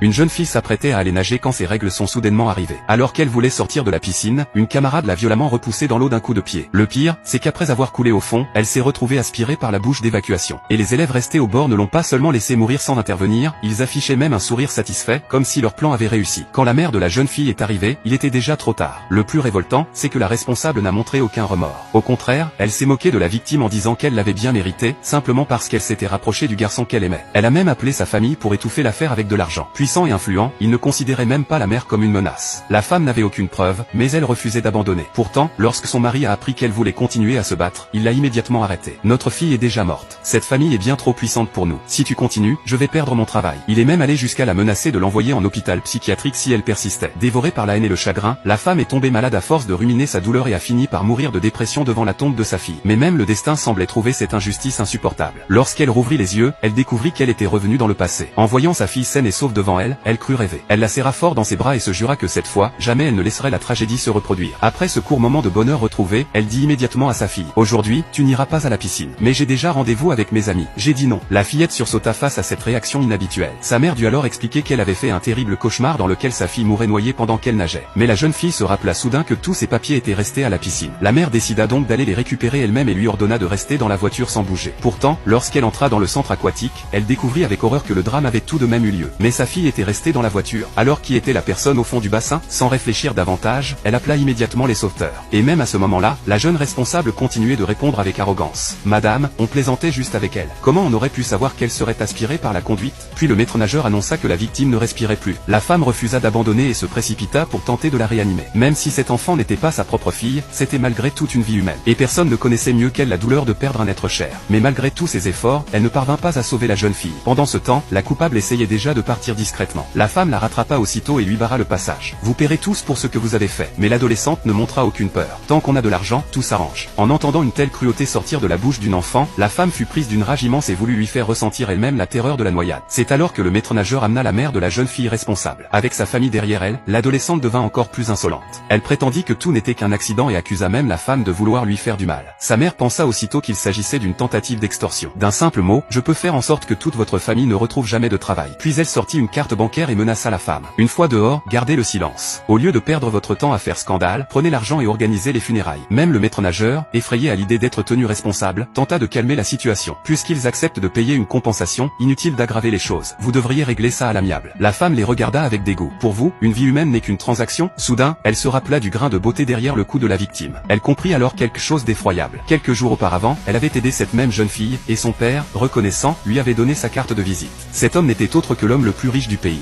Une jeune fille s'apprêtait à aller nager quand ses règles sont soudainement arrivées. Alors qu'elle voulait sortir de la piscine, une camarade l'a violemment repoussée dans l'eau d'un coup de pied. Le pire, c'est qu'après avoir coulé au fond, elle s'est retrouvée aspirée par la bouche d'évacuation. Et les élèves restés au bord ne l'ont pas seulement laissé mourir sans intervenir, ils affichaient même un sourire satisfait, comme si leur plan avait réussi. Quand la mère de la jeune fille est arrivée, il était déjà trop tard. Le plus révoltant, c'est que la responsable n'a montré aucun remords. Au contraire, elle s'est moquée de la victime en disant qu'elle l'avait bien mérité, simplement parce qu'elle s'était rapprochée du garçon qu'elle aimait. Elle a même appelé sa famille pour étouffer l'affaire avec de l'argent. Puissant et influent, il ne considérait même pas la mère comme une menace. La femme n'avait aucune preuve, mais elle refusait d'abandonner. Pourtant, lorsque son mari a appris qu'elle voulait continuer à se battre, il l'a immédiatement arrêtée. Notre fille est déjà morte. Cette famille est bien trop puissante pour nous. Si tu continues, je vais perdre mon travail. Il est même allé jusqu'à la menacer de l'envoyer en hôpital psychiatrique si elle persistait. Dévorée par la haine et le chagrin, la femme est tombée malade à force de ruminer sa douleur et a fini par mourir de dépression devant la tombe de sa fille. Mais même le destin semblait trouver cette injustice insupportable. Lorsqu'elle rouvrit les yeux, elle découvrit qu'elle était revenue dans le passé. En voyant sa fille saine et sauve devant elle, elle crut rêver. Elle la serra fort dans ses bras et se jura que cette fois, jamais elle ne laisserait la tragédie se reproduire. Après ce court moment de bonheur retrouvé, elle dit immédiatement à sa fille: aujourd'hui, tu n'iras pas à la piscine. Mais j'ai déjà rendez-vous avec mes amis. J'ai dit non. La fillette sursauta face à cette réaction inhabituelle. Sa mère dut alors expliquer qu'elle avait fait un terrible cauchemar dans lequel sa fille mourait noyée pendant qu'elle nageait. Mais la jeune fille se rappela soudain que tous ses papiers étaient restés à la piscine. La mère décida donc d'aller les récupérer elle-même et lui ordonna de rester dans la voiture sans bouger. Pourtant, lorsqu'elle entra dans le centre aquatique, elle découvrit avec horreur que le drame avait tout de même eu lieu. Mais sa fille était restée dans la voiture. Alors qui était la personne au fond du bassin? Sans réfléchir davantage, elle appela immédiatement les sauveteurs. Et même à ce moment-là, la jeune responsable continuait de répondre avec arrogance: madame, on plaisantait juste avec elle. Comment on aurait pu savoir qu'elle serait aspirée par la conduite? Puis le maître nageur annonça que la victime ne respirait plus. La femme refusa d'abandonner et se précipita pour tenter de la réanimer. Même si cet enfant n'était pas sa propre fille, c'était malgré toute une vie humaine. Et personne ne connaissait mieux qu'elle la douleur de perdre un être cher. Mais malgré tous ses efforts, elle ne parvint pas à sauver la jeune fille. Pendant ce temps, la coupable essayait déjà de partir discrètement. La femme la rattrapa aussitôt et lui barra le passage. Vous paierez tous pour ce que vous avez fait. Mais l'adolescente ne montra aucune peur. Tant qu'on a de l'argent, tout s'arrange. En entendant une telle cruauté sortir de la bouche d'une enfant, la femme fut prise d'une rage immense et voulut lui faire ressentir elle-même la terreur de la noyade. C'est alors que le maître nageur amena la mère de la jeune fille responsable. Avec sa famille derrière elle, l'adolescente devint encore plus insolente. Elle prétendit que tout n'était qu'un accident et accusa même la femme de vouloir lui faire du mal. Sa mère pensa aussitôt qu'il s'agissait d'une tentative d'extorsion. D'un simple mot: je peux faire en sorte que toute votre famille ne retrouve jamais de travail. Puis elle sortit une carte bancaire et menaça la femme. Une fois dehors, gardez le silence. Au lieu de perdre votre temps à faire scandale, prenez l'argent et organisez les funérailles. Même le maître nageur, effrayé à l'idée d'être tenu responsable, tenta de calmer la situation. Puisqu'ils acceptent de payer une compensation, inutile d'aggraver les choses. Vous devriez régler ça à l'amiable. La femme les regarda avec dégoût. Pour vous, une vie humaine n'est qu'une transaction? Soudain, elle se rappela du grain de beauté derrière le cou de la victime. Elle comprit alors quelque chose d'effroyable. Quelques jours auparavant, elle avait aidé cette même jeune fille, et son père, reconnaissant, lui avait donné sa carte de visite. Cet homme n'était autre que l'homme le plus riche du pays.